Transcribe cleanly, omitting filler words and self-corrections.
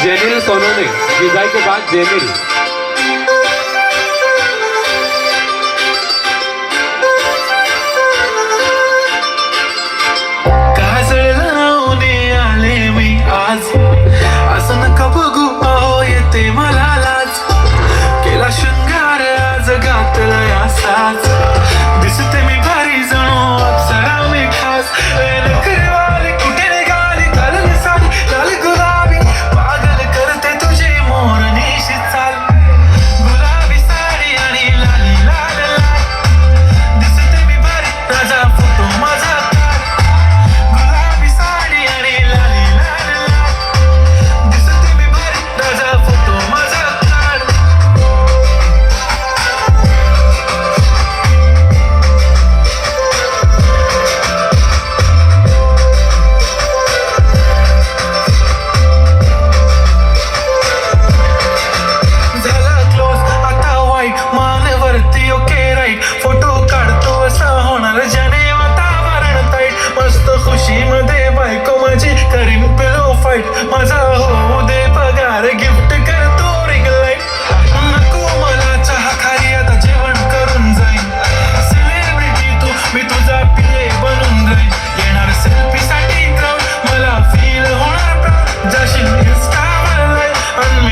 जेनिल सोनोने, जिजाई के बाद जेनिल। आज असं नका बघू अहो येते मला लाज केला शृंगार आज घातलाय असाच दिसते मी भारी जणू अप्सरा मी खास नखरेवाली कुठे निघाली घालून साडी लाल गुलाबी पागल करते तुझी मोरनीशी चाल गुलाबी साडी आणि लाली लाल लाल दिसते मी भारी राजा फोटो माझा गुलाबी साडी आणि लाली फोटो काढतो असा होणार ज्याने वातावरण ताईट मस्त खुशी मध्ये बायको माझी करीन पिलो फाईट माझा होऊ दे पगार गिफ्ट करतो रिंग लाईट नको मला चहा खाली आता जेवण करून जाईन सेलिब्रिटी तू मी तुझा पिये बनून जाईन येणार सेल्फी साठी क्राऊड मला फील होणार प्राऊड जाशील इंस्टावर लाईव्ह